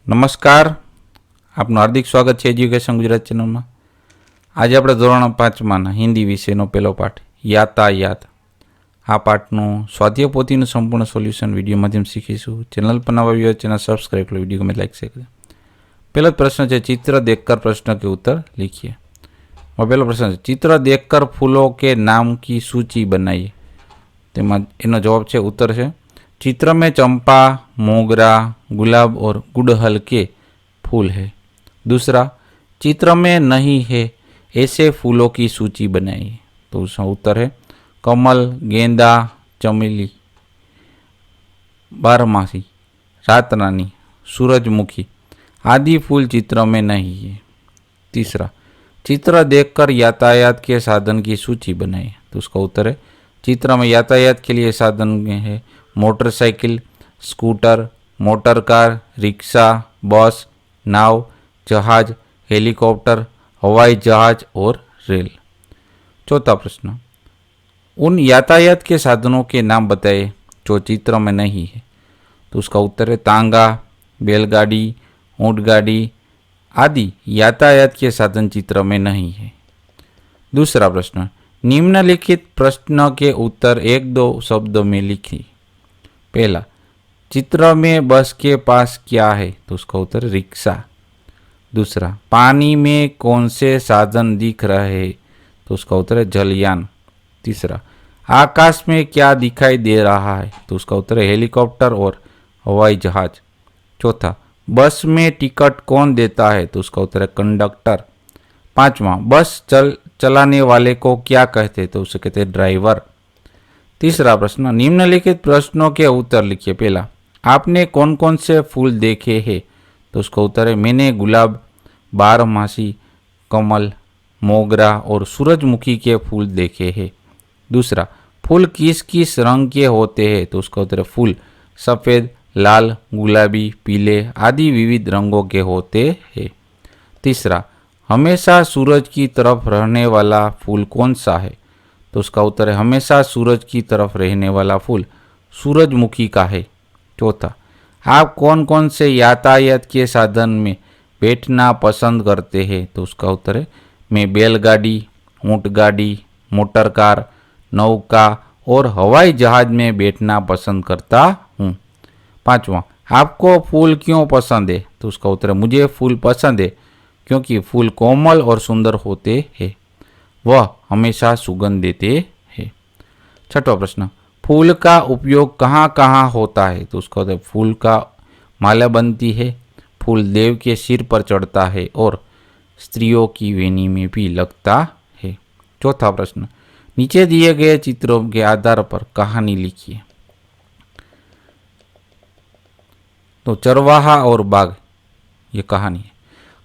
નમસ્કાર, આપનું હાર્દિક સ્વાગત છે એજ્યુકેશન ગુજરાત ચેનલમાં. આજે આપણે ધોરણ 5માં હિન્દી વિષયનો પહેલો પાઠ યાતાયાત. આ પાઠનું સ્વાધ્યાય પોથીનું સંપૂર્ણ સોલ્યુશન વિડીયો માધ્યમ શીખીશું. ચેનલ પર નવા વ્યૂઅર ચેનલ સબસ્ક્રાઈબ કરો, વિડીયો ગમે લાઈક શેર કરો. પહેલો પ્રશ્ન છે चित्र देखकर प्रश्न के उत्तर लिखिए. और पहला प्रश्न है चित्र देखकर फूलों के नाम की सूची बनाइए. તેમાં એનો જવાબ છે उत्तर છે चित्र में चंपा, मोगरा, गुलाब और गुड़हल के फूल है. दूसरा चित्र में नहीं है ऐसे फूलों की सूची बनाइए. तो उसका उत्तर है कमल, गेंदा, चमेली, बारहमासी, रातरानी, सूरजमुखी आदि फूल चित्र में नहीं है. तीसरा चित्र देखकर यातायात के साधन की सूची बनाइए. तो उसका उत्तर है चित्र में यातायात के लिए साधन है motorcycle, scooter, motor car, rickshaw, बस, नाव, जहाज, हेलीकॉप्टर, हवाई जहाज और रेल. चौथा प्रश्न उन यातायात के साधनों के नाम बताए जो चित्र में नहीं है. तो उसका उत्तर है तांगा, बैलगाड़ी, ऊंटगाड़ी आदि यातायात के साधन चित्र में नहीं है. दूसरा प्रश्न निम्नलिखित प्रश्न के उत्तर एक दो शब्दों में लिखिए. पहला चित्र में बस के पास क्या है. तो उसका उत्तर रिक्शा. दूसरा पानी में कौन से साधन दिख रहे हैं. तो उसका उत्तर है जलयान. तीसरा आकाश में क्या दिखाई दे रहा है. तो उसका उत्तर है हेलीकॉप्टर और हवाई जहाज. चौथा बस में टिकट कौन देता है. तो उसका उत्तर है कंडक्टर. पांचवा बस चलाने वाले को क्या कहते हैं. तो उसे कहते हैं ड्राइवर. तीसरा प्रश्न निम्नलिखित प्रश्नों के उत्तर लिखिए. पहला आपने कौन कौन से फूल देखे हैं. तो उसका उत्तर है मैंने गुलाब, बारहमासी, कमल, मोगरा और सूरजमुखी के फूल देखे हैं. दूसरा फूल किस किस रंग के होते हैं. तो उसका उत्तर है फूल सफ़ेद, लाल, गुलाबी, पीले आदि विविध रंगों के होते हैं. तीसरा हमेशा सूरज की तरफ रहने वाला फूल कौन सा है. तो उसका उत्तर है हमेशा सूरज की तरफ रहने वाला फूल सूरजमुखी का है. चौथा आप कौन कौन से यातायात के साधन में बैठना पसंद करते हैं. तो उसका उत्तर है मैं बैलगाड़ी, ऊंटगाड़ी, मोटर कार, नौका और हवाई जहाज में बैठना पसंद करता हूँ. पांचवा आपको फूल क्यों पसंद है. तो उसका उत्तर है मुझे फूल पसंद है क्योंकि फूल कोमल और सुंदर होते हैं, वह हमेशा सुगंध देते हैं. छठवां प्रश्न फूल का उपयोग कहाँ कहाँ होता है. तो उसका उत्तर फूल का माला बनती है, फूल देव के सिर पर चढ़ता है और स्त्रियों की वेणी में भी लगता है. चौथा प्रश्न नीचे दिए गए चित्रों के आधार पर कहानी लिखिए. तो चरवाहा और बाघ ये कहानी है.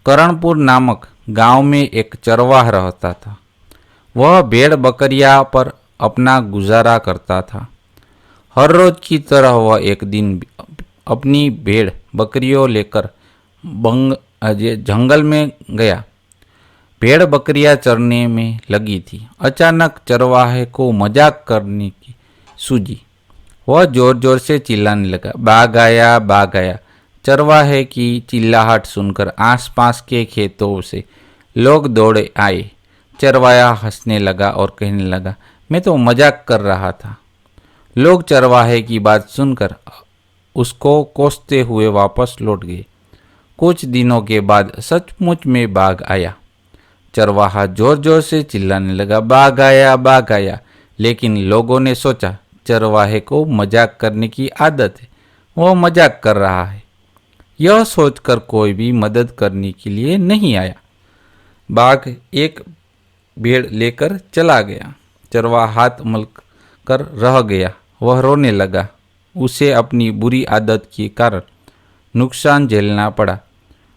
करणपुर नामक गांव में एक चरवाहा रहता था. वह भेड़ बकरियां पर अपना गुजारा करता था. हर रोज की तरह वह एक दिन अपनी भेड़ बकरियों लेकर जंगल में गया. भेड़ बकरियां चरने में लगी थी. अचानक चरवाहे को मजाक करने की सूझी. वह जोर जोर से चिल्लाने लगा बाघ आया, बाघ आया. चरवाहे की चिल्लाहट सुनकर आसपास के खेतों से लोग दौड़े आए. चरवाहा हंसने लगा और कहने लगा मैं तो मजाक कर रहा था. लोग चरवाहे की बात सुनकर उसको कोसते हुए वापस लौट गए. कुछ दिनों के बाद सचमुच में बाघ आया. चरवाहा जोर जोर से चिल्लाने लगा बाघ आया, बाघ आया. लेकिन लोगों ने सोचा चरवाहे को मजाक करने की आदत है, वो मजाक कर रहा है. यह सोचकर कोई भी मदद करने के लिए नहीं आया. बाघ एक भेड़ लेकर चला गया. चरवाहा हाथ मल कर रह गया. वह रोने लगा. उसे अपनी बुरी आदत के कारण नुकसान झेलना पड़ा.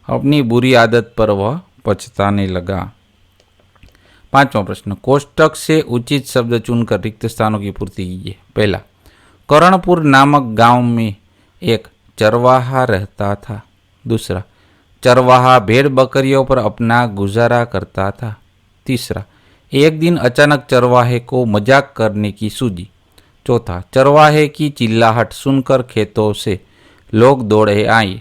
अपनी बुरी आदत पर वह पछताने लगा. पांचवा प्रश्न कोष्टक से उचित शब्द चुनकर रिक्त स्थानों की पूर्ति कीजिए. पहला करणपुर नामक गांव में एक चरवाहा रहता था. दूसरा चरवाहा भेड़ बकरियों पर अपना गुजारा करता था. तीसरा एक दिन अचानक चरवाहे को मजाक करने की सूझी. चौथा चरवाहे की चिल्लाहट सुनकर खेतों से लोग दौड़े आए.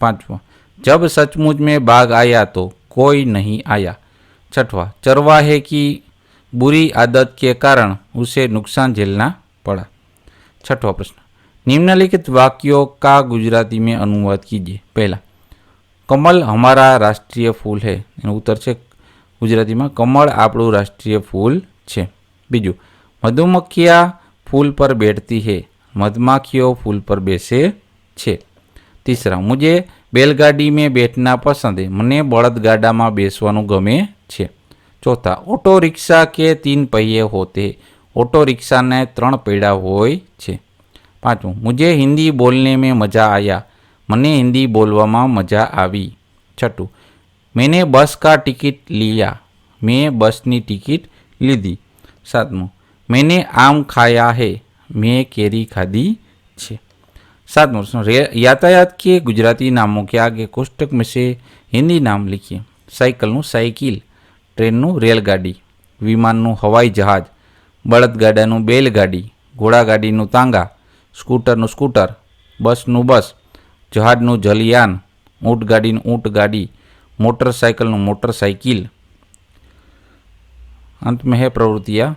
पांचवा जब सचमुच में बाघ आया तो कोई नहीं आया। छठवां, चरवाहे की बुरी आदत के कारण उसे नुकसान झेलना पड़ा। छठवां प्रश्न, निम्नलिखित वाक्यों का गुजराती में अनुवाद कीजिए। पहला, कमल हमारा राष्ट्रीय फूल है। एनो उत्तर है गुजराती में कमल આપણું राष्ट्रीय फूल है। बीजू, मधुमक्खियाँ फूल पर बैठती है, मधमाखियों फूल पर बेसे छे। तीसरा, मुझे बैलगाड़ी में बैठना पसंद है, मने बળદગાડા में बेसवानुं गमे छे। चौथा, ऑटो रिक्शा के 3 पहिए होते हैं, ऑटो रिक्शा ने 3 पैड़ा होय छे। पांचवुं, मुझे हिंदी बोलने में मज़ा आया, मने हिंदी बोलवामां मज़ा आवी। छठुं, मैंने बस का टिकट लिया, मैं बसनी टिकट लीधी। सातमुं, मैंने आम खाया है, मैं केरी खाधी छे। सातवां प्रश्न, यातायात के गुजराती नामों के आगे कोष्टक में से हिंदी नाम लिखिए। साइकिलનું સાયકલ, ટ્રેનનું રેલગાડી, વિમાનનું હવાઈ જહાજ, બળદગાડાનું બેલગાડી, ઘોડાગાડીનું તાંગા, સ્કૂટરનું સ્કૂટર, બસનું બસ, જહાજનું જલયાન, ઊંટગાડીનું ઊંટગાડી, मोटरसाइकिलનું मोटरसाइकिल। अंत में है प्रवृत्तियाँ।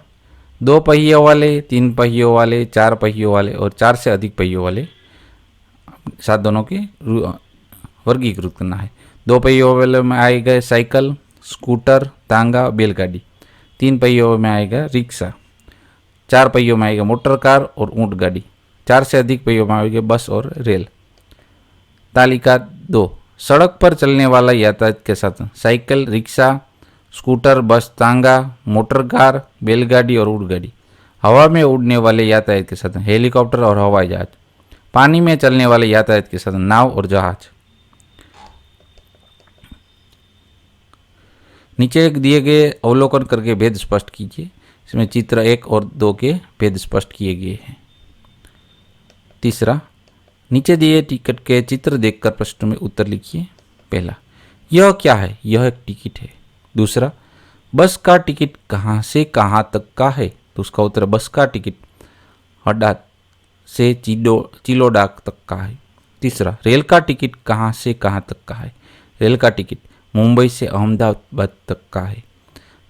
2 पहियों वाले, 3 पहियों वाले, 4 पहियों वाले और 4 से अधिक पहियों वाले साधनों के वर्गीकृत करना है। 2 पहियों वाले में आएगा साइकिल, स्कूटर, तांगा, बैलगाड़ी। 3 पहियों में आएगा रिक्शा। 4 पहियों में आएगा मोटर कार और ऊँट गाड़ी। 4 से अधिक पहियों में आएगा बस और रेल। तालिका 2, सड़क पर चलने वाला यातायात के साधन, साइकिल, रिक्शा, स्कूटर, बस, तांगा, मोटर कार, बैलगाड़ी और ऊँटगाड़ी। हवा में उड़ने वाले यातायात के साधन, हेलीकॉप्टर और हवाई जहाज। पानी में चलने वाले यातायात के साधन, नाव और जहाज। नीचे दिए गए अवलोकन करके भेद स्पष्ट कीजिए। इसमें चित्र 1 और 2 के भेद स्पष्ट किए गए हैं। तीसरा, नीचे दिए टिकट के चित्र देखकर प्रश्न में उत्तर लिखिए। पहला, यह क्या है? यह एक टिकट है। दूसरा, बस का टिकट कहाँ से कहाँ तक का है? तो उसका उत्तर बस का टिकट हडाद से चिलोड़ा तक का है। तीसरा, रेल का टिकट कहाँ से कहाँ तक का है? रेल का टिकट मुंबई से अहमदाबाद तक का है।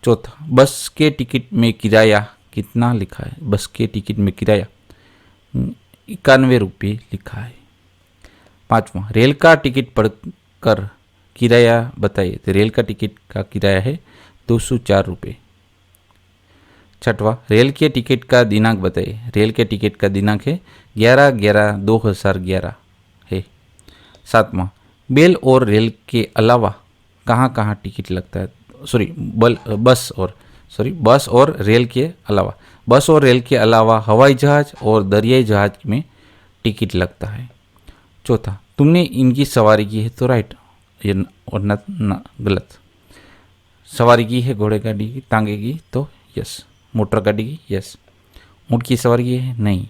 चौथा, बस के टिकट में किराया कितना लिखा है? बस के टिकट में किराया 91 रुपये लिखा है। पांचवा, रेल का टिकट पढ़कर किराया बताइए। तो रेल का टिकट का किराया है 204 रुपये। छठवा, रेल के टिकट का दिनांक बताइए। रेल के टिकट का दिनांक है 11/11/2011 है। सातवां, बेल और रेल के अलावा कहाँ कहाँ टिकट लगता है? बस और रेल के अलावा, बस और रेल के अलावा हवाई जहाज और दरियाई जहाज में टिकट लगता है। चौथा, तुमने इनकी सवारी की है तो राइट, ये और न गलत। सवारी की है घोड़े गाड़ी की, तांगे की तो यस, मोटर गाड़ी की यस, ऊँट की सवारी की है नहीं,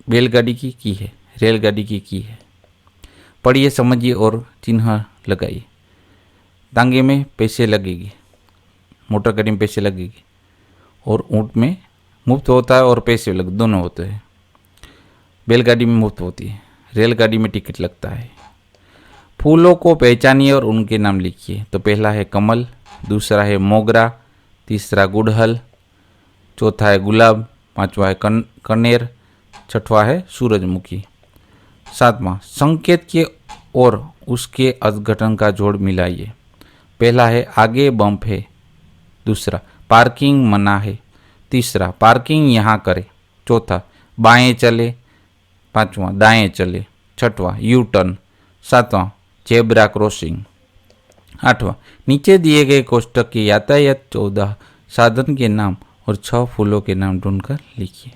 बैलगाड़ी की है, रेलगाड़ी की है। पढ़िए, समझिए और चिन्ह लगाइए। तांगे में पैसे लगेंगे, मोटर गाड़ी में पैसे लगेंगे और ऊँट में मुफ्त होता है और पैसे दोनों होते हैं। बैलगाड़ी में मुफ्त होती है, रेलगाड़ी में टिकट लगता है। फूलों को पहचानिए और उनके नाम लिखिए। तो पहला है कमल, दूसरा है मोगरा, तीसरा गुड़हल, चौथा है गुलाब, पांचवा है कनेर, छठवा है सूरजमुखी। सातवां, संकेत के और उसके अर्धघटन का जोड़ मिलाइए। पहला है आगे बम्प है, दूसरा पार्किंग मना है, तीसरा पार्किंग यहाँ करें, चौथा बाएं चले, पांचवा दाएं चले, छठवां यू टर्न, सातवां जेब्रा क्रॉसिंग। आठवां, नीचे दिए गए कोष्टक के यातायात 14 साधन के नाम और 6 फूलों के नाम ढूंढकर लिखिए।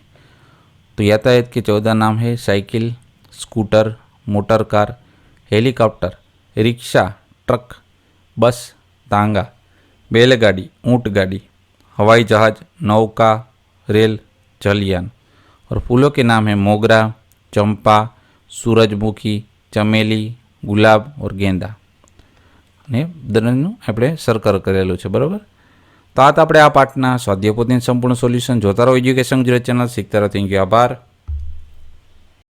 तो यातायात के 14 नाम है cycle, scooter, motor car, helicopter, rickshaw, truck, बस, तांगा, बैलगाड़ी, ऊँट गाड़ी, हवाई जहाज, नौका, रेल, जलयान। और फूलों के नाम है मोगरा, चंपा, सूरजमुखी, चमेली, गुलाब और गेंदा। ने દરેકનું આપણે સરકર કરેલું છે, બરાબર। તો આ તો આપણે આ પાઠના સ્વાધ્યાય પોથીનું સંપૂર્ણ સોલ્યુશન જોતા રહો એજ્યુકેશન ગુજરાત ચેનલ, શીખતા રહો। થેન્ક યુ, આભાર।